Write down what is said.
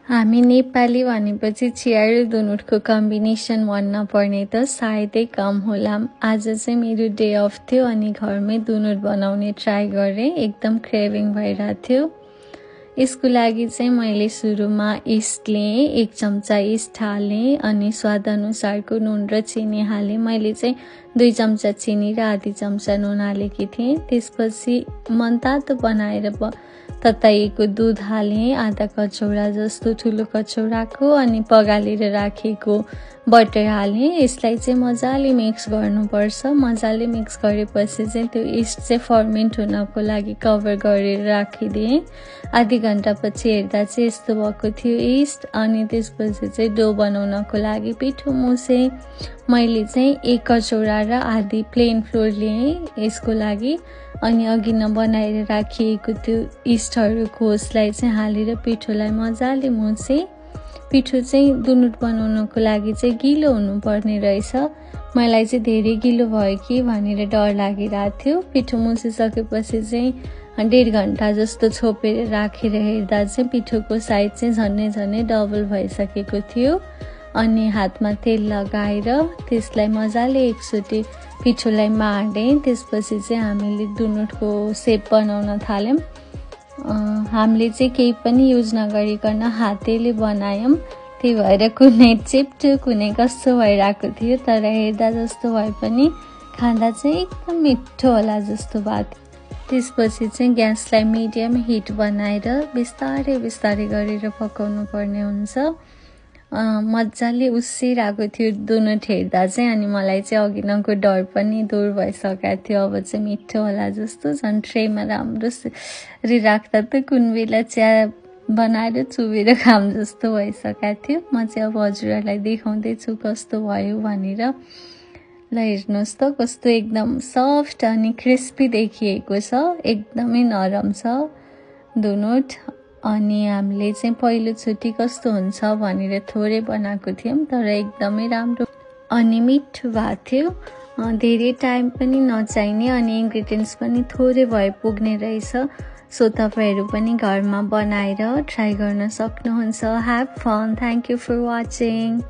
हामी नेपाली भनेपछि चिया र दुनुटको कम्बिनेसन भन्न पर्ने त सायदै कम होला। आज चाहिँ मेरो डे अफ थियो अनि घरमै दुनुट बनाउने ट्राई गरेँ। एकदम क्रेभिङ भइरहेको थियो। यसको लागि चाहिँ मैले सुरुमा इस्ट लिएँ, 1 चम्चा इस्ट हालेँ अनि स्वादअनुसारको नुन र चिनी हालेँ। मैले चाहिँ 2 चम्चा चिनी र आधी चम्चा नुन हालेकी थिएँ। त्यसपछि मनतातो बनाएर तताइएको दूध हालेँ, आधा कचौरा जस्तो ठुलो कचौराको, अनि पगालेर राखेको बटर हालेँ। यसलाई चाहिँ मजाले मिक्स गर्नुपर्छ। मजाले मिक्स गरेपछि चाहिँ त्यो इस्ट चाहिँ फर्मेन्ट हुनको लागि कभर गरेर राखिदिएँ। आधी घन्टापछि हेर्दा चाहिँ यस्तो भएको थियो इस्ट। अनि त्यसपछि चाहिँ डो बनाउनको लागि पिठो मुसेँ। मैले चाहिँ 1 कचौरा र आधी प्लेन फ्लोर लिएँ यसको लागि। अनि अघि न बनाएर राखिएको त्यो इस्टहरूको उसलाई चाहिँ हालेर पिठोलाई मजाले मुसेँ। पिठो चाहिँ दुनुट बनाउनको लागि चाहिँ गिलो हुनुपर्ने रहेछ। मलाई चाहिँ धेरै गिलो भयो कि भनेर डर लागिरहेको थियो। पिठो मुसिसकेपछि चाहिँ 1.5 घन्टा जस्तो छोपेर राखेर हेर्दा चाहिँ पिठोको साइज चाहिँ झन्नै डबल भइसकेको थियो। अनि हातमा तेल लगाएर त्यसलाई मजाले एकचोटि पिठोलाई माडेँ। त्यसपछि चाहिँ हामीले दुनुटको सेप बनाउन थाल्यौँ। हामीले चाहिँ केही पनि युज नगरिकन हातैले बनायौँ। त्यही भएर कुनै चिप्टो कुनै कस्तो भइरहेको थियो, तर हेर्दा जस्तो भए पनि खाँदा चाहिँ एकदम मिठो होला जस्तो भएको थियो। त्यसपछि चाहिँ ग्यासलाई मिडियम हिट बनाएर बिस्तारै गरेर पकाउनु पर्ने हुन्छ। मजाले उसिरहेको थियो दुनुट हेर्दा चाहिँ। अनि मलाई चाहिँ अघिनको डर पनि दूर भइसकेको थियो। अब चाहिँ मिठो होला जस्तो, झन् ट्रेमा राम्रोसरी राख्दा त कुन बेला चिया बनाएर चुबेर खाम जस्तो भइसकेको थियो। म चाहिँ अब हजुरहरूलाई देखाउँदैछु कस्तो भयो भनेर। ल हेर्नुहोस् त कस्तो एकदम सफ्ट अनि क्रिस्पी देखिएको छ। एकदमै नरम छ दुनुट। अनि हामीले चाहिँ पहिलोचोटि कस्तो हुन्छ भनेर थोरै बनाएको थियौँ, तर एकदमै राम्रो अनि मिठो भएको थियो। धेरै टाइम पनि नचाहिने अनि इन्ग्रिडियन्ट्स पनि थोरै भए पुग्ने रहेछ। सो तपाईँहरू पनि घरमा बनाएर ट्राई गर्न सक्नुहुन्छ। Have fun. Thank you for watching.